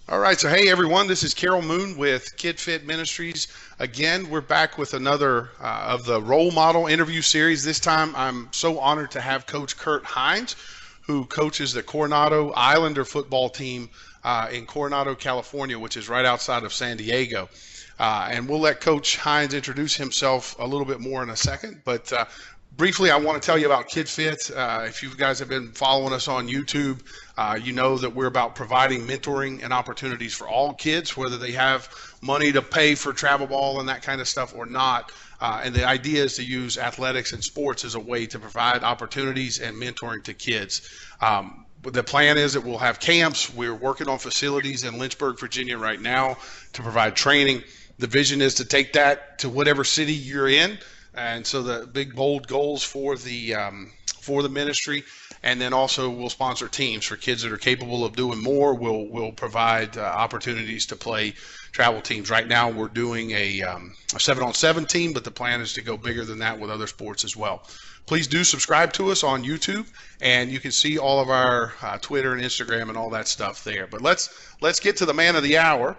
All right, so hey everyone, this is Carroll Moon with KidFit Ministries. Again, we're back with another of the role model interview series. This time I'm so honored to have Coach Hines, who coaches the Coronado Islander football team in Coronado, California, which is right outside of San Diego. And we'll let Coach Hines introduce himself a little bit more in a second, but briefly, I want to tell you about KidFit. If you guys have been following us on YouTube, you know that we're about providing mentoring and opportunities for all kids, whether they have money to pay for travel ball and that kind of stuff or not. And the idea is to use athletics and sports as a way to provide opportunities and mentoring to kids. The plan is that we'll have camps. We're working on facilities in Lynchburg, Virginia right now to provide training. The vision is to take that to whatever city you're in. And so the big, bold goals for the ministry, and then also we'll sponsor teams for kids that are capable of doing more. We'll provide opportunities to play travel teams. Right now we're doing a 7-on-7 team, but the plan is to go bigger than that with other sports as well. Please do subscribe to us on YouTube, and you can see all of our Twitter and Instagram and all that stuff there. But let's get to the man of the hour.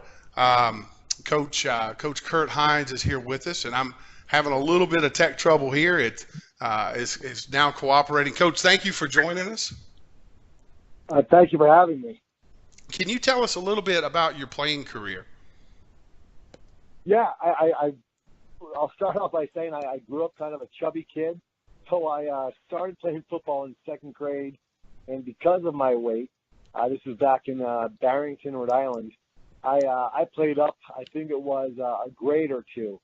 Coach Hines is here with us, and I'm having a little bit of tech trouble here. It is now cooperating. Coach, thank you for joining us. Thank you for having me. Can you tell us a little bit about your playing career? Yeah, I'll start off by saying I grew up kind of a chubby kid. So I started playing football in second grade, and because of my weight, this was back in Barrington, Rhode Island, I played up, I think it was a grade or two.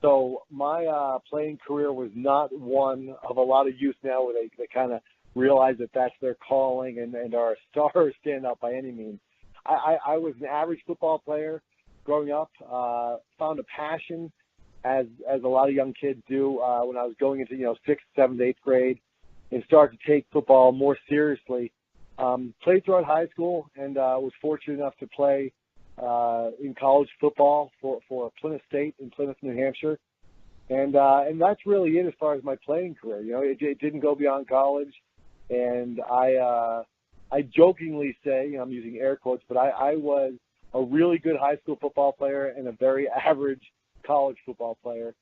So my playing career was not one of a lot of youth now where they kind of realize that that's their calling and are a star stand up by any means. I was an average football player growing up, found a passion as a lot of young kids do when I was going into 6th, 7th, 8th grade and started to take football more seriously. Played throughout high school and was fortunate enough to play in college football for Plymouth State in Plymouth, New Hampshire. And that's really it as far as my playing career. It didn't go beyond college. And I jokingly say, I'm using air quotes, but I was a really good high school football player and a very average college football player.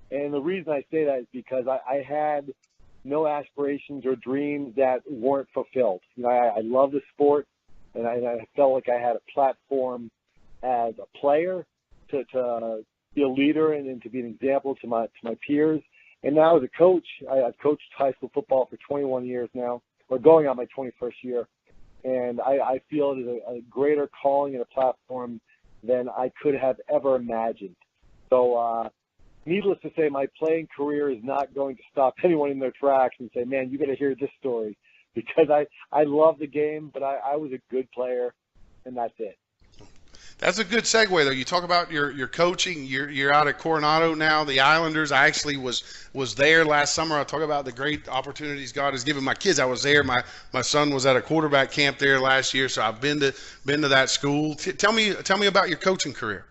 And the reason I say that is because I had no aspirations or dreams that weren't fulfilled. I love the sport, and I felt like I had a platform as a player to be a leader and to be an example to my peers. And now as a coach, I've coached high school football for 21 years now, or going on my 21st year. And I feel it is a greater calling and a platform than I could have ever imagined. So needless to say, my playing career is not going to stop anyone in their tracks and say, man, you got to hear this story, because I love the game, but I was a good player, and that's it. That's a good segue, though. You talk about your coaching. You're out at Coronado now, the Islanders. I actually was there last summer. I talk about the great opportunities God has given my kids. I was there. My son was at a quarterback camp there last year, so I've been to that school. Tell me about your coaching career.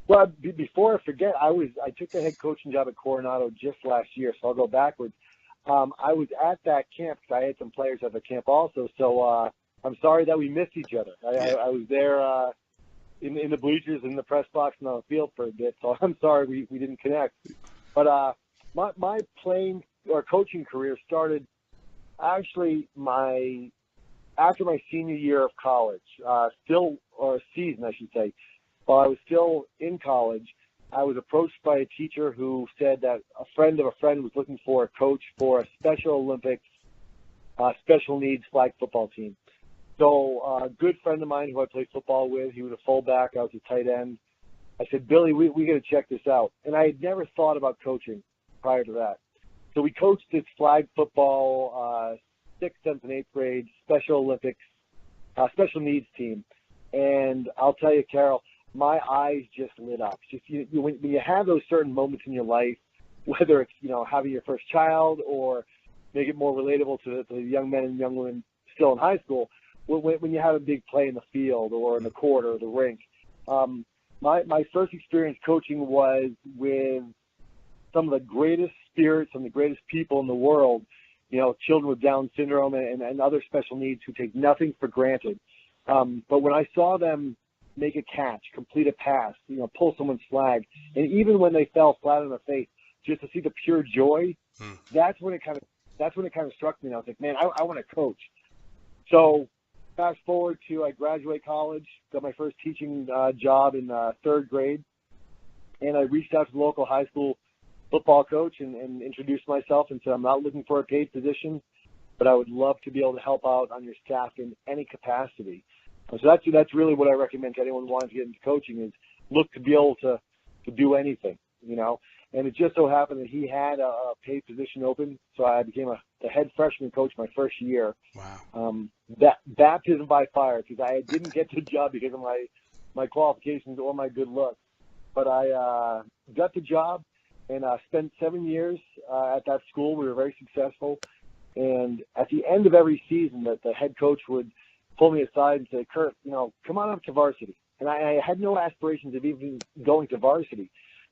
Well, before I forget, I took the head coaching job at Coronado just last year, so I'll go backwards. I was at that camp because I had some players at the camp also, so I'm sorry that we missed each other. I was there in the bleachers, in the press box, and on the field for a bit, so I'm sorry we didn't connect. But my playing or coaching career started actually after my senior year of college, season, I should say. While I was still in college, I was approached by a teacher who said that a friend of a friend was looking for a coach for a Special Olympics special needs flag football team. So a good friend of mine who I played football with, he was a fullback, I was a tight end. I said, Billy, we got to check this out. And I had never thought about coaching prior to that. So we coached this flag football 6th, 7th, and 8th grade Special Olympics special needs team. And I'll tell you, Carol, my eyes just lit up. When you have those certain moments in your life, whether it's having your first child or make it more relatable to the young men and young women still in high school, when you have a big play in the field or in the court or the rink. My first experience coaching was with some of the greatest spirits and the greatest people in the world, children with Down syndrome and other special needs who take nothing for granted. But when I saw them make a catch, complete a pass, pull someone's flag, and even when they fell flat on their face, just to see the pure joy, that's when it kind of struck me. And I was like, man, I want to coach. So fast forward to I graduate college, got my first teaching job in third grade, and I reached out to the local high school football coach and introduced myself and said, I'm not looking for a paid position, but I would love to be able to help out on your staff in any capacity. So that's really what I recommend to anyone wanting to get into coaching is look to be able to do anything, And it just so happened that he had a paid position open, so I became the head freshman coach my first year. Wow. That baptism by fire, because I didn't get the job because of my qualifications or my good looks. But I got the job and spent 7 years at that school. We were very successful. And at the end of every season, the head coach would pull me aside and say, Kurt, come on up to varsity. And I had no aspirations of even going to varsity.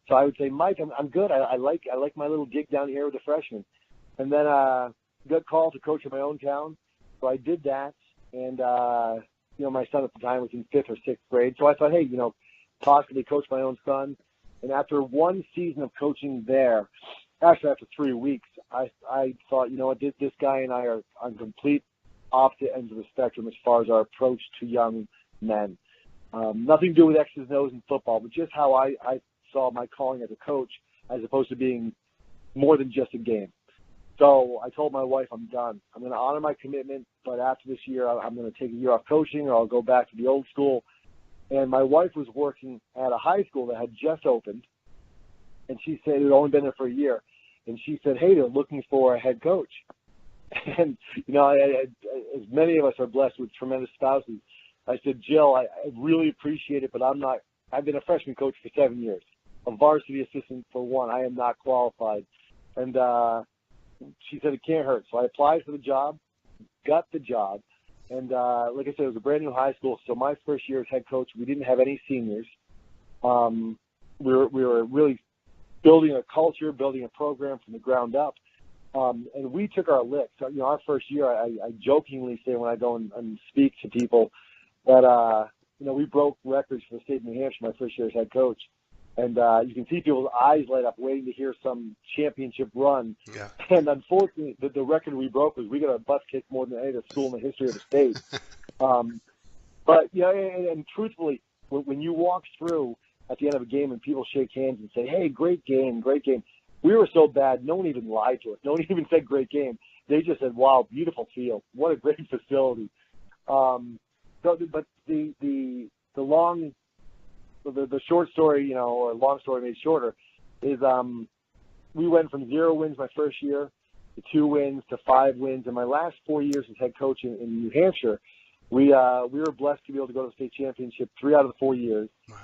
So I would say, Mike, I'm good. I like my little gig down here with the freshmen. And then got called to coach in my own town. So I did that. And, my son at the time was in 5th or 6th grade. So I thought, hey, possibly coach my own son. And after one season of coaching there, actually after 3 weeks, I thought, this guy and I are on complete opposite ends of the spectrum as far as our approach to young men. Nothing to do with X's and O's in football, but just how I saw my calling as a coach as opposed to being more than just a game. So I told my wife, I'm done. I'm going to honor my commitment, but after this year, I'm going to take a year off coaching or I'll go back to the old school. And my wife was working at a high school that had just opened, and she said it had only been there for a year. And she said, hey, they're looking for a head coach. And, as many of us are blessed with tremendous spouses, I said, Jill, I really appreciate it, but I've been a freshman coach for 7 years, a varsity assistant for 1. I am not qualified. And she said, it can't hurt. So I applied for the job, got the job. And like I said, it was a brand new high school. So my first year as head coach, we didn't have any seniors. We were really building a culture, building a program from the ground up. And we took our licks. Our first year, I jokingly say when I go and speak to people that, we broke records for the state of New Hampshire my first year as head coach. And you can see people's eyes light up waiting to hear some championship run. Yeah. And unfortunately, the record we broke was we got our butts kicked more than any other school in the history of the state. But, and truthfully, when you walk through at the end of a game and people shake hands and say, hey, great game, we were so bad, no one even lied to us. No one even said great game. They just said, wow, beautiful field. What a great facility. But the short story, or long story made shorter, is we went from 0 wins my first year to 2 wins to 5 wins. In my last 4 years as head coach in New Hampshire, we were blessed to be able to go to the state championship 3 out of the 4 years. Wow.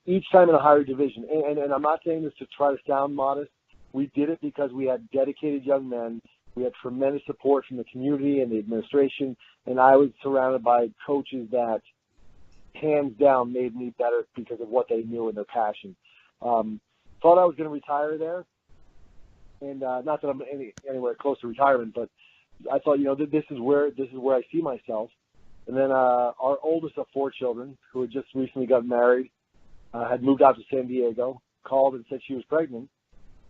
Each time in a higher division. And I'm not saying this to try to sound modest. We did it because we had dedicated young men. We had tremendous support from the community and the administration. And I was surrounded by coaches that hands down made me better because of what they knew and their passion. Thought I was going to retire there. And not that I'm anywhere close to retirement, but I thought, this is where I see myself. And then our oldest of 4 children, who had just recently got married, had moved out to San Diego, called and said she was pregnant.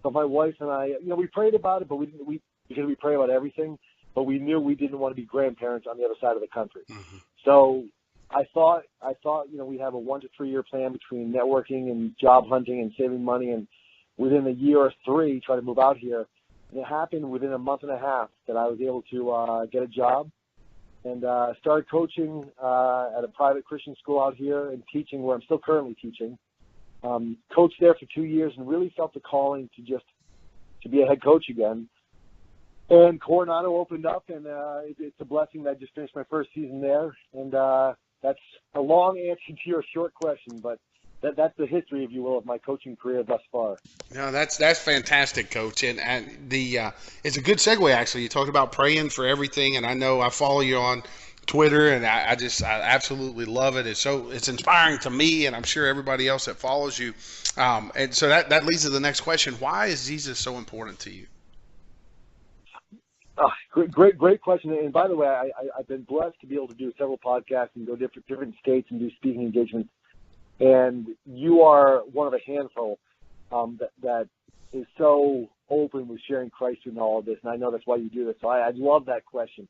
So my wife and I, we prayed about it, but because we pray about everything, but we knew we didn't want to be grandparents on the other side of the country. Mm-hmm. So I thought, we have a 1 to 3 year plan between networking and job hunting and saving money, and within a year or 3, try to move out here. And it happened within a month and a half that I was able to get a job and started coaching at a private Christian school out here and teaching where I'm still currently teaching. Coached there for 2 years and really felt the calling to be a head coach again. And Coronado opened up, and it's a blessing that I just finished my first season there. And that's a long answer to your short question, but that's the history, if you will, of my coaching career thus far. No, that's fantastic, Coach. And it's a good segue, actually. You talked about praying for everything, and I know I follow you on Twitter, and I absolutely love it. It's inspiring to me, and I'm sure everybody else that follows you. And so that leads to the next question. Why is Jesus so important to you? Great question. And by the way, I've been blessed to be able to do several podcasts and go different states and do speaking engagements. And you are one of a handful that is so open with sharing Christ in all of this. And I know that's why you do this. So I love that question.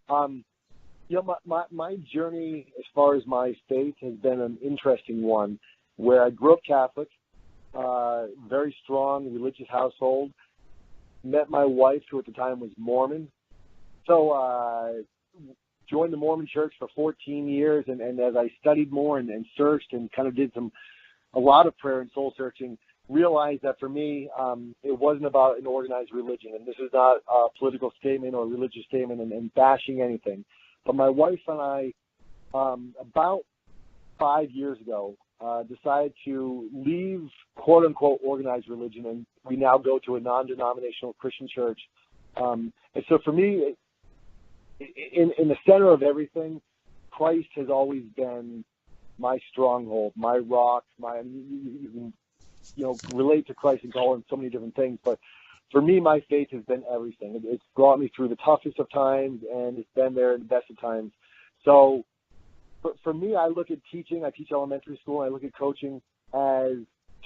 My journey as far as my faith has been an interesting one, where I grew up Catholic, very strong religious household. Met my wife, who at the time was Mormon. So joined the Mormon church for 14 years, and as I studied more and searched and kind of did a lot of prayer and soul searching, realized that for me, it wasn't about an organized religion. And this is not a political statement or a religious statement and bashing anything. But my wife and I, about 5 years ago, decided to leave quote-unquote organized religion, and we now go to a non-denominational Christian church. And so for me, in the center of everything, Christ has always been my stronghold, my rock, you can relate to Christ and call him so many different things. But for me, my faith has been everything. It's brought me through the toughest of times, and it's been there in the best of times. So for me, I look at teaching. I teach elementary school. And I look at coaching as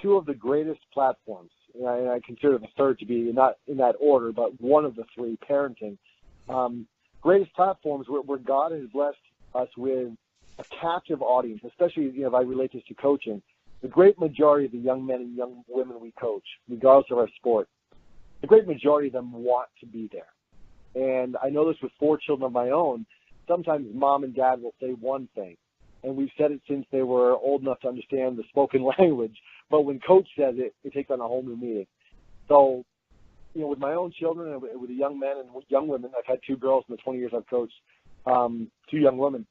two of the greatest platforms. And I consider the third to be not in that order, but one of the three, parenting. Greatest platforms where God has blessed us with a captive audience, especially if I relate this to coaching. The great majority of the young men and young women we coach, regardless of our sport, the great majority of them want to be there. And I know this with 4 children of my own. Sometimes mom and dad will say one thing, and we've said it since they were old enough to understand the spoken language. But when coach says it, it takes on a whole new meaning. So, with my own children and with the young men and young women, I've had 2 girls in the 20 years I've coached, 2 young women.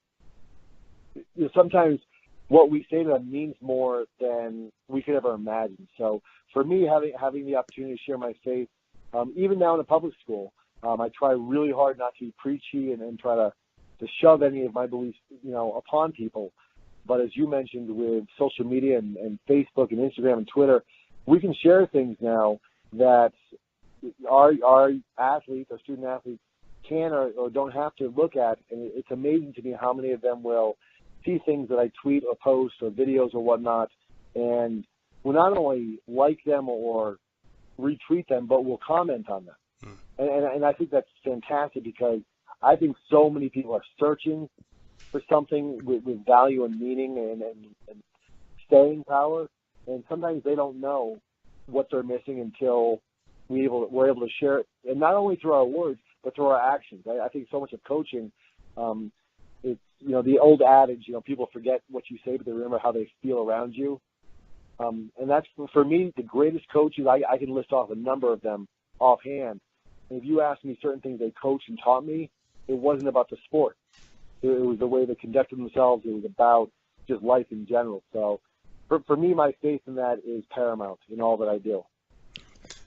Sometimes what we say to them means more than we could ever imagine. So for me, having the opportunity to share my faith, even now in a public school, I try really hard not to be preachy and try to shove any of my beliefs, upon people. But as you mentioned, with social media and Facebook and Instagram and Twitter, we can share things now that our athletes, our student athletes, can or don't have to look at. And it's amazing to me how many of them will see things that I tweet or post or videos or whatnot, and will not only like them or retweet them, but will comment on them. And I think that's fantastic, because I think so many people are searching for something with value and meaning and staying power, and sometimes they don't know what they're missing until we're able to share it, and not only through our words, but through our actions. I think so much of coaching, it's, the old adage, people forget what you say, but they remember how they feel around you. And that's, for me, the greatest coaches. I can list off a number of them offhand. And if you ask me certain things they coached and taught me, it wasn't about the sport. It was the way they conducted themselves. It was about just life in general. So for me, my faith in that is paramount in all that I do.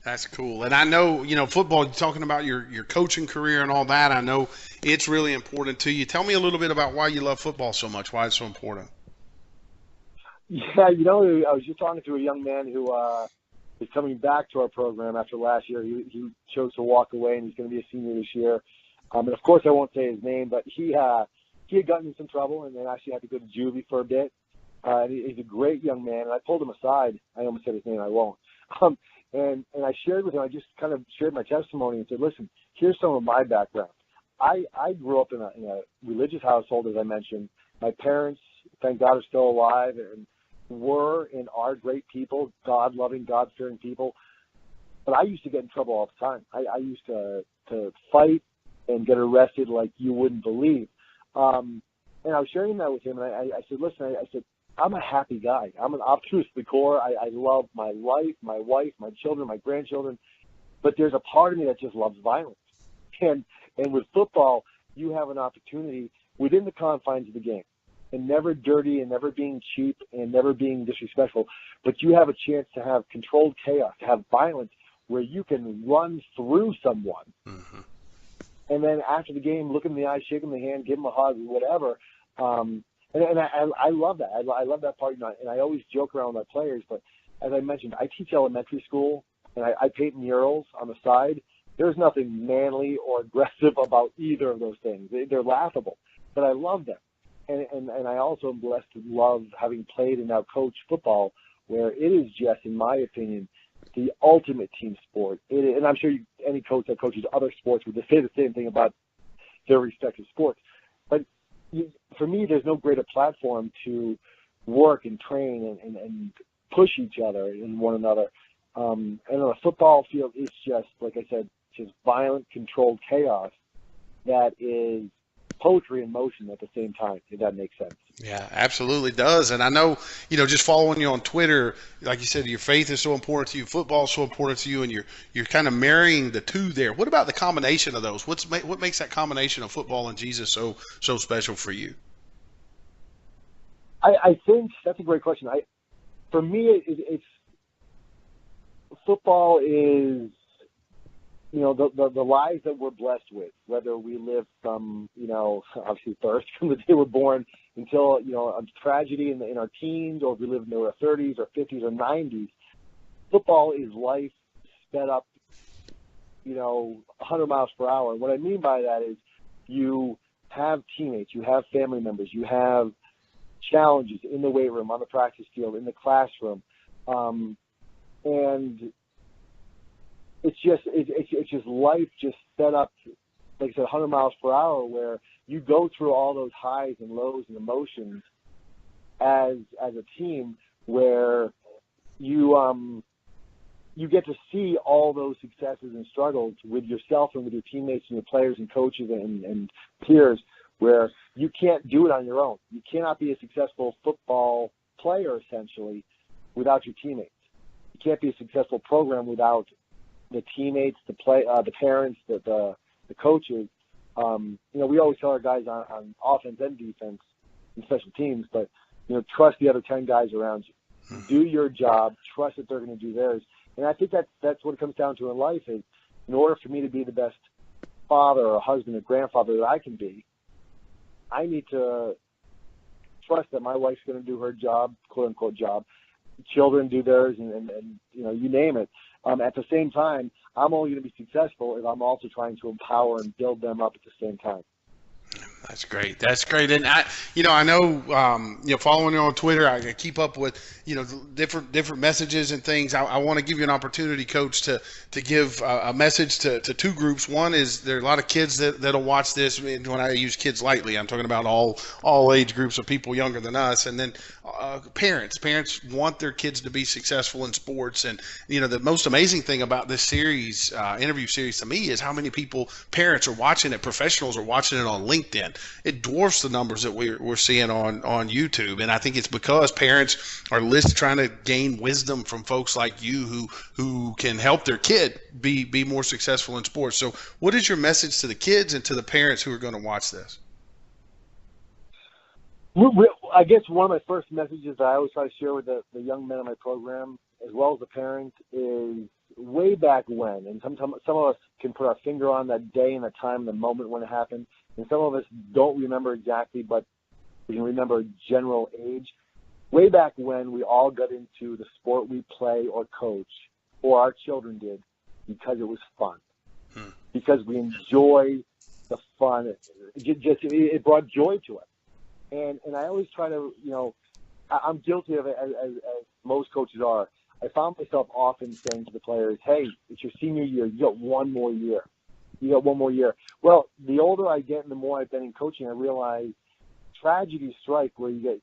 That's cool. And I know, football, talking about your coaching career and all that, I know it's really important to you. Tell me a little bit about why you love football so much, why it's so important. Yeah, I was just talking to a young man who is coming back to our program after last year. He chose to walk away, and he's going to be a senior this year. And, of course, I won't say his name, but he had gotten in some trouble and then actually had to go to juvie for a bit. He's a great young man, and I pulled him aside. I almost said his name. I won't. And I shared with him, I just kind of shared my testimony and said, listen, here's some of my background. I grew up in a religious household, as I mentioned. My parents, thank God, are still alive and were and are great people, God-loving, God-fearing people. But I used to get in trouble all the time. I used to fight and get arrested like you wouldn't believe. And I was sharing that with him, and I said, listen, I said, I'm a happy guy. I'm an optimist to the core. I love my life, my wife, my children, my grandchildren. But there's a part of me that just loves violence. And with football, you have an opportunity within the confines of the game, and never dirty and never being cheap and never being disrespectful. But you have a chance to have controlled chaos, to have violence where you can run through someone. Mm-hmm. And then after the game, look him in the eye, shake him the hand, give him a hug, whatever. And I love that. I love that part. And I always joke around with my players. But as I mentioned, I teach elementary school, and I paint murals on the side. There's nothing manly or aggressive about either of those things. They're laughable, but I love them. And I also am blessed to love having played and now coach football, where it is just, in my opinion, the ultimate team sport. And I'm sure any coach that coaches other sports would say the same thing about their respective sports. But for me, there's no greater platform to work and train and push each other and one another. And on a football field, it's just, like I said, just violent, controlled chaos that is poetry in motion at the same time, if that makes sense. Yeah, absolutely does. And I know, just following you on Twitter, like you said, your faith is so important to you, football is so important to you, and you're kind of marrying the two there. What about the combination of those? What makes that combination of football and Jesus so special for you? I think that's a great question. For me, it's football is, the lives that we're blessed with, whether we live from, obviously birth, from the day we're born until, a tragedy in our teens, or if we live in our 30s or 50s or 90s, football is life sped up, 100 miles per hour. And what I mean by that is you have teammates, you have family members, you have challenges in the weight room, on the practice field, in the classroom. And it's just life just set up, like I said, 100 miles per hour, where you go through all those highs and lows and emotions as a team, where you get to see all those successes and struggles with yourself and with your teammates and your players and coaches and peers, where you can't do it on your own. You cannot be a successful football player, essentially, without your teammates. You can't be a successful program without the teammates, the parents, the coaches. We always tell our guys on offense and defense and special teams, but trust the other 10 guys around you. Do your job. Trust that they're going to do theirs. And I think that's what it comes down to in life. Is in order for me to be the best father or husband or grandfather that I can be, I need to trust that my wife's going to do her job, quote unquote job. Children do theirs, and you name it. At the same time, I'm only going to be successful if I'm also trying to empower and build them up at the same time. That's great. That's great. And I know, following you on Twitter, I keep up with, different messages and things. I want to give you an opportunity, Coach, to give a message to two groups. One is there are a lot of kids that'll watch this. And when I use kids lightly, I'm talking about all age groups of people younger than us. And then parents want their kids to be successful in sports. And, the most amazing thing about this series, interview series to me, is how many parents are watching it, professionals are watching it on LinkedIn. It dwarfs the numbers that we're seeing on YouTube. And I think it's because parents are trying to gain wisdom from folks like you who can help their kid be more successful in sports. So what is your message to the kids and to the parents who are going to watch this? I guess one of my first messages that I always try to share with the young men in my program, as well as the parents, is way back when, and some of us can put our finger on that day and the time and the moment when it happened, and some of us don't remember exactly, but we can remember general age. Way back when we all got into the sport we play or coach, or our children did, because it was fun. Because we enjoy the fun. It brought joy to us. And I always try to, I'm guilty of it, as most coaches are. I found myself often saying to the players, hey, it's your senior year. You got one more year. Well, the older I get and the more I've been in coaching, I realize tragedies strike where you get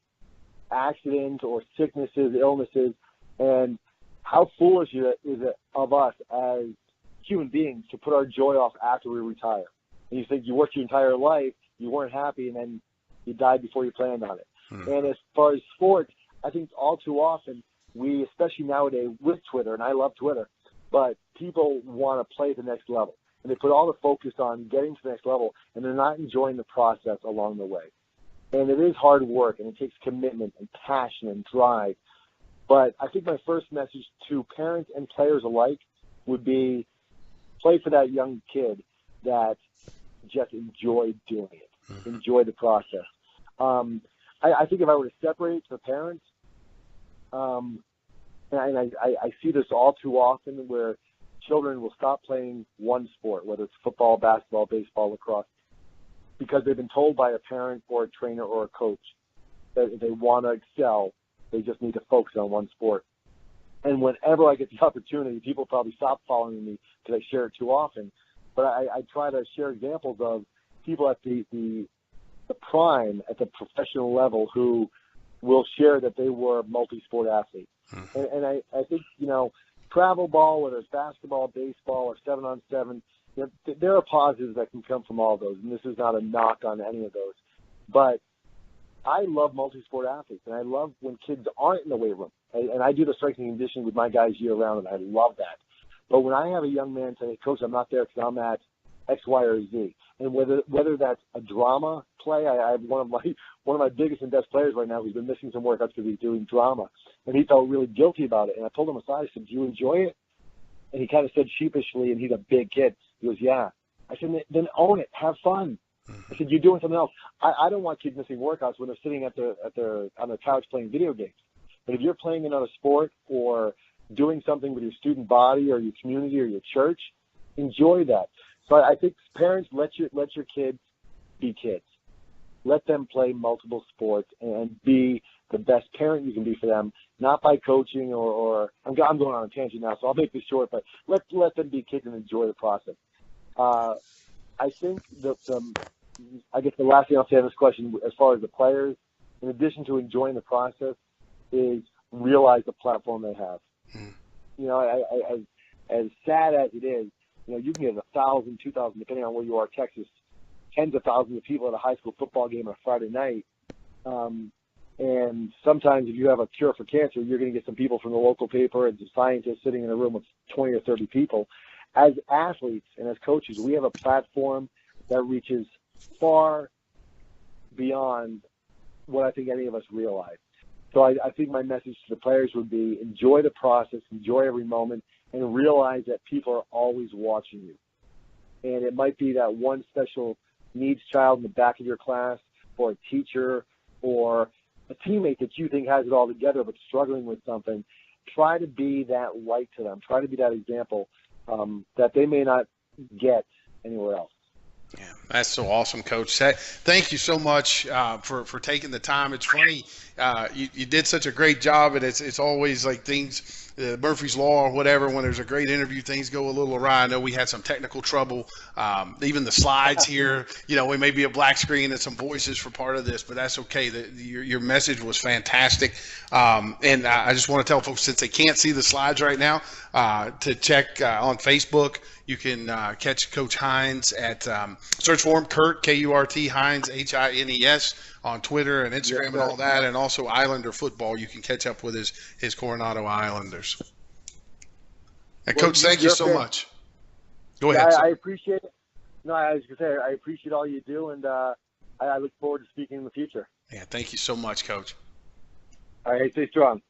accidents or sicknesses, illnesses, and how foolish is it of us as human beings to put our joy off after we retire. And you think you worked your entire life, you weren't happy, and then you died before you planned on it. And as far as sports, I think all too often we, especially nowadays with Twitter, and I love Twitter, but people want to play at the next level. And they put all the focus on getting to the next level, and they're not enjoying the process along the way. And it is hard work, and it takes commitment and passion and drive. But I think my first message to parents and players alike would be play for that young kid that just enjoyed doing it, enjoy the process. I think if I were to separate it to the parents, and I see this all too often where children will stop playing one sport, whether it's football, basketball, baseball, lacrosse, because they've been told by a parent or a trainer or a coach that if they want to excel, they just need to focus on one sport. And whenever I get the opportunity, people probably stop following me because I share it too often, but I try to share examples of people at the prime, at the professional level, who will share that they were multi-sport athletes. And I think, travel ball, whether it's basketball, baseball, or 7-on-7, there are positives that can come from all those, and this is not a knock on any of those. But I love multi-sport athletes, and I love when kids aren't in the weight room. And I do the strength and conditioning with my guys year-round, and I love that. But when I have a young man say, Coach, I'm not there because I'm at X, Y, or Z, and whether that's a drama play, I have one of my biggest and best players right now who's been missing some workouts because he's doing drama, and he felt really guilty about it. And I pulled him aside. I said, "Do you enjoy it?" And he kind of said sheepishly, and he's a big kid. He goes, "Yeah." I said, "Then own it. Have fun." I said, "You're doing something else." I don't want kids missing workouts when they're sitting on their couch playing video games. But if you're playing another sport or doing something with your student body or your community or your church, enjoy that. So I think parents, let your kids be kids. Let them play multiple sports and be the best parent you can be for them, not by coaching or I'm going on a tangent now, so I'll make this short, but let them be kids and enjoy the process. I think I guess the last thing I'll say on this question, as far as the players, in addition to enjoying the process, is realize the platform they have. As sad as it is, you can get 1,000, 2,000, depending on where you are, Texas, tens of thousands of people at a high school football game on a Friday night. And sometimes if you have a cure for cancer, you're going to get some people from the local paper and some scientists sitting in a room with 20 or 30 people. As athletes and as coaches, we have a platform that reaches far beyond what I think any of us realize. So I think my message to the players would be enjoy the process, enjoy every moment, and realize that people are always watching you. And it might be that one special needs child in the back of your class, or a teacher, or a teammate that you think has it all together but struggling with something. Try to be that light to them. Try to be that example that they may not get anywhere else. Yeah, that's so awesome, Coach. Thank you so much for taking the time. It's funny, you did such a great job, and it's always like things, Murphy's Law or whatever, when there's a great interview, things go a little awry. I know we had some technical trouble. Even the slides here, we may be a black screen and some voices for part of this, but that's okay. Your message was fantastic. And I just want to tell folks, since they can't see the slides right now, to check on Facebook. You can catch Coach Hines at search for him, Kurt, K-U-R-T, Hines, H-I-N-E-S, on Twitter and Instagram and all that, and also Islander football. You can catch up with his Coronado Islanders. And Coach, thank you so much. Go ahead. I appreciate it. No, I was going to say I appreciate all you do, and I look forward to speaking in the future. Yeah, thank you so much, Coach. All right, stay strong.